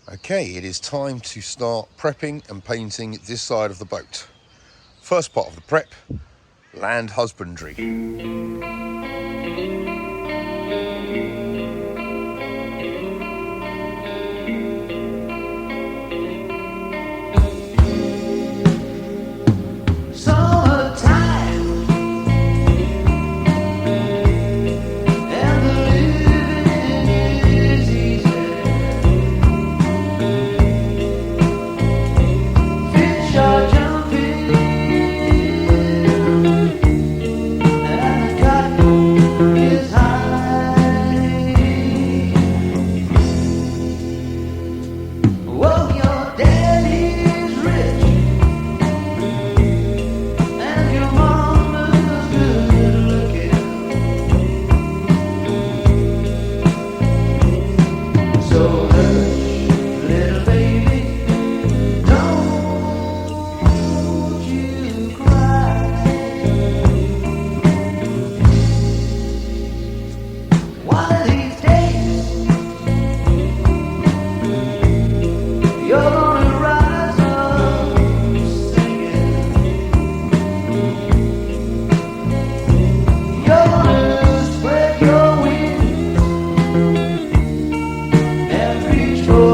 Okay, it is time to start prepping and painting this side of the boat. First part of the prep, land husbandry. Control.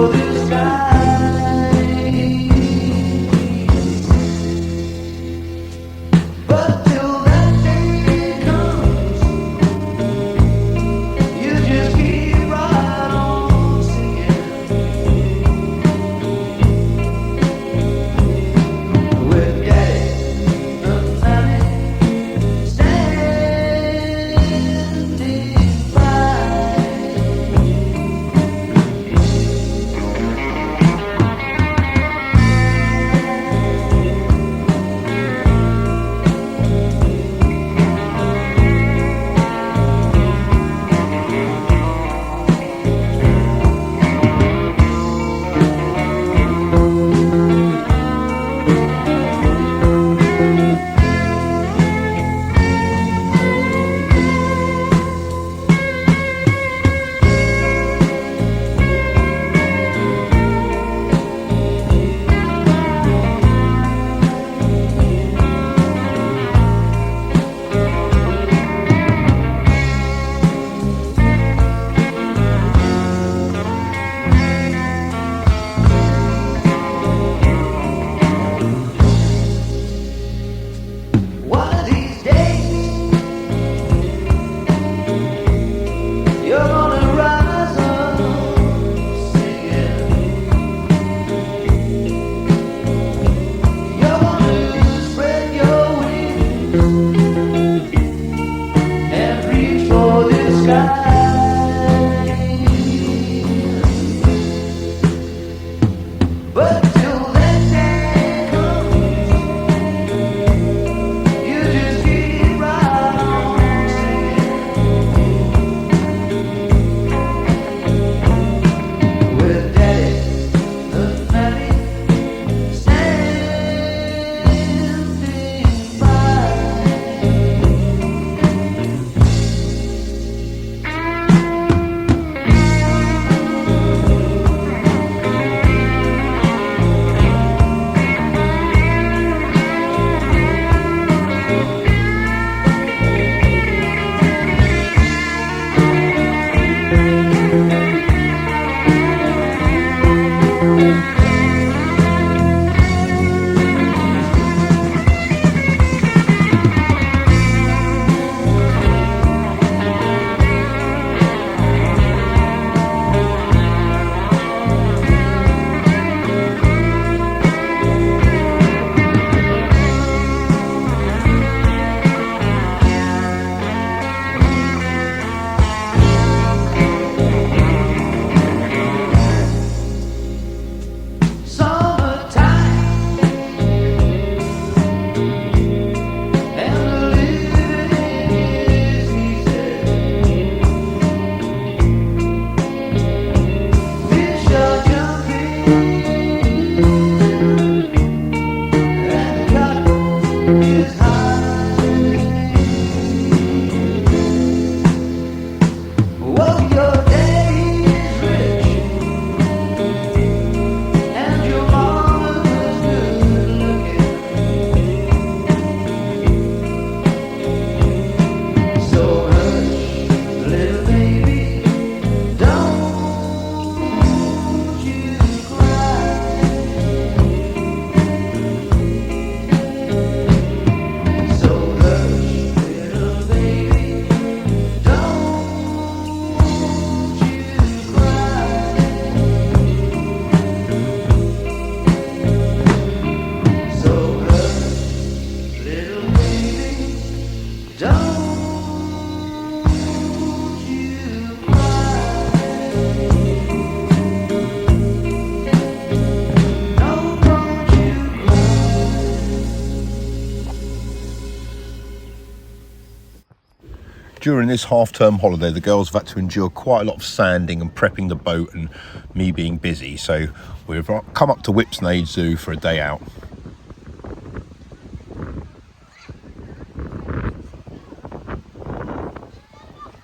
During this half-term holiday, the girls have had to endure quite a lot of sanding and prepping the boat and me being busy. So we've come up to Whipsnade Zoo for a day out.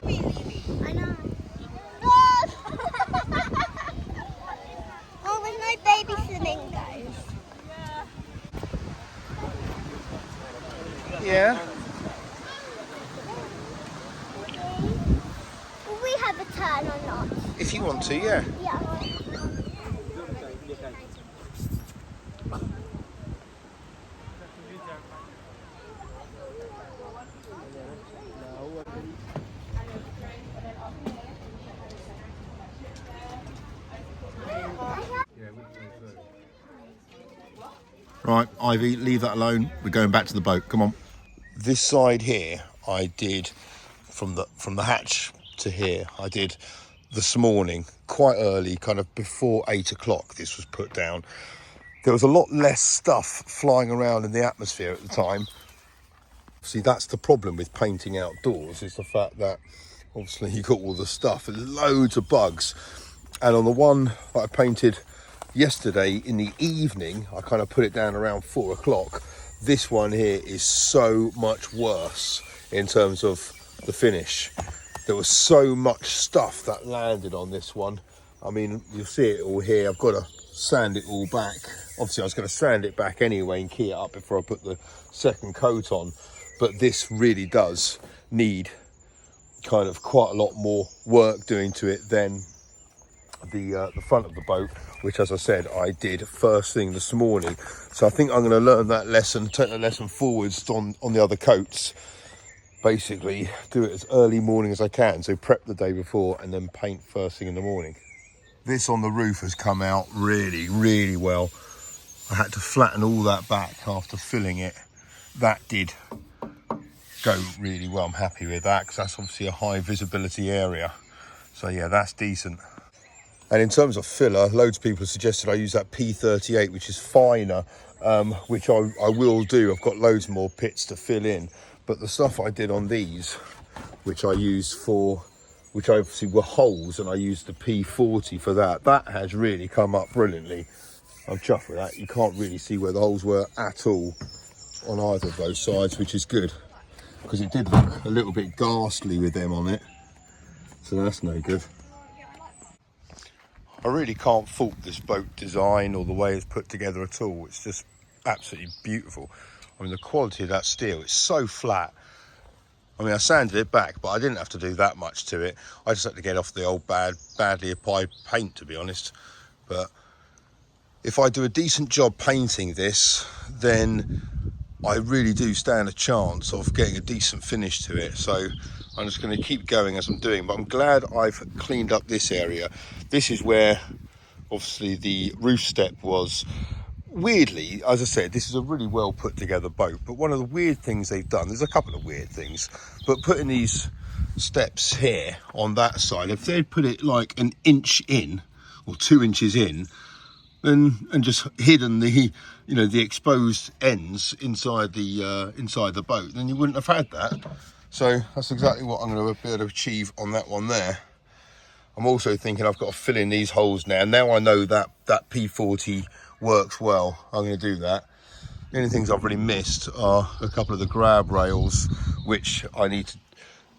I know. Oh, there's no baby flamingos. Yeah. Will we have a turn or not? If you want to, yeah. Yeah. Right, Ivy, leave that alone. We're going back to the boat. Come on. This side here, I did from the hatch to here. I did this morning, quite early, kind of before 8 o'clock. This was put down. There was a lot less stuff flying around in the atmosphere at the time. See, that's the problem with painting outdoors, is the fact that obviously you got all the stuff and loads of bugs. And on the one that I painted yesterday in the evening, I kind of put it down around 4 o'clock. This one here is so much worse in terms of the finish. There was so much stuff that landed on this one. I mean, you'll see it all here. I've got to sand it all back. Obviously I was going to sand it back anyway and key it up before I put the second coat on, but this really does need kind of quite a lot more work doing to it than the front of the boat, which, as I said, I did first thing this morning. So I think I'm going to learn that lesson, take the lesson forwards on the other coats. Basically do it as early morning as I can, so prep the day before and then paint first thing in the morning. This on the roof has come out really well. I had to flatten all that back after filling it. That did go really well. I'm happy with that because that's obviously a high visibility area. So yeah, that's decent. And in terms of filler, loads of people have suggested I use that P38, which is finer, which I will do. I've got loads more pits to fill in. But the stuff I did on these, which I used for, which obviously were holes, and I used the P40 for that, that has really come up brilliantly. I'm chuffed with that. You can't really see where the holes were at all on either of those sides, which is good, because it did look a little bit ghastly with them on it. So that's no good. I really can't fault this boat design or the way it's put together at all. It's just absolutely beautiful. I mean, the quality of that steel, it's so flat. I mean, I sanded it back, but I didn't have to do that much to it. I just had to get off the old badly applied paint, to be honest. But if I do a decent job painting this, then I really do stand a chance of getting a decent finish to it. So I'm just going to keep going as I'm doing, but I'm glad I've cleaned up this area. This is where obviously the roof step was. Weirdly, as I said, this is a really well put together boat, but one of the weird things they've done, there's a couple of weird things, but putting these steps here on that side, if they'd put it like an inch in or 2 inches in, and just hidden the, you know, the exposed ends inside the boat, then you wouldn't have had that. So that's exactly what I'm going to be able to achieve on that one there. I'm also thinking I've got to fill in these holes now. Now I know that that P40 works well, I'm going to do that. The only things I've really missed are a couple of the grab rails, which I need to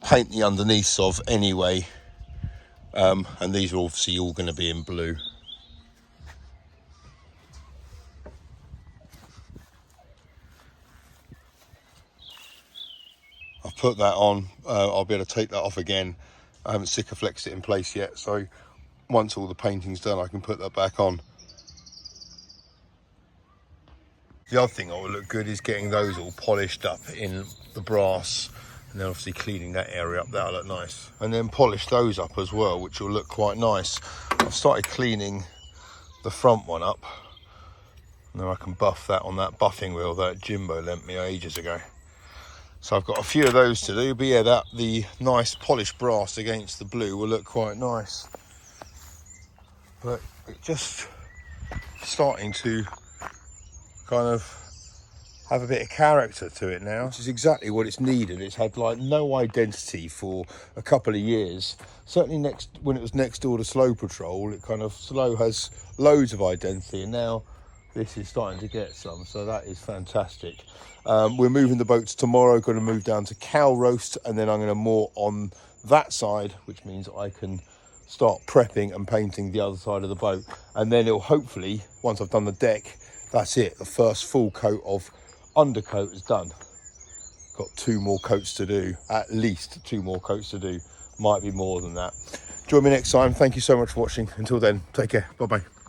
paint the underneath of anyway. And these are obviously all going to be in blue. I've put that on, I'll be able to take that off again. I haven't Sikaflexed it in place yet, so once all the painting's done I can put that back on. The other thing that will look good is getting those all polished up in the brass, and then obviously cleaning that area up, that'll look nice. And then polish those up as well, which will look quite nice. I've started cleaning the front one up, and then I can buff that on that buffing wheel that Jimbo lent me ages ago. So I've got a few of those to do, but yeah, the nice polished brass against the blue will look quite nice. But it's just starting to kind of have a bit of character to it now, which is exactly what it's needed. It's had like no identity for a couple of years. Certainly when it was next door to Slow Patrol, it kind of Slow has loads of identity, and now this is starting to get some, so that is fantastic. We're moving the boats tomorrow, going to move down to cow roast, and then I'm going to moor on that side, which means I can start prepping and painting the other side of the boat, and then it'll hopefully, once I've done the deck, that's it. The first full coat of undercoat is done. Got 2 more coats to do, at least 2 more coats to do, might be more than that. Join me next time. Thank you so much for watching. Until then, take care. Bye bye.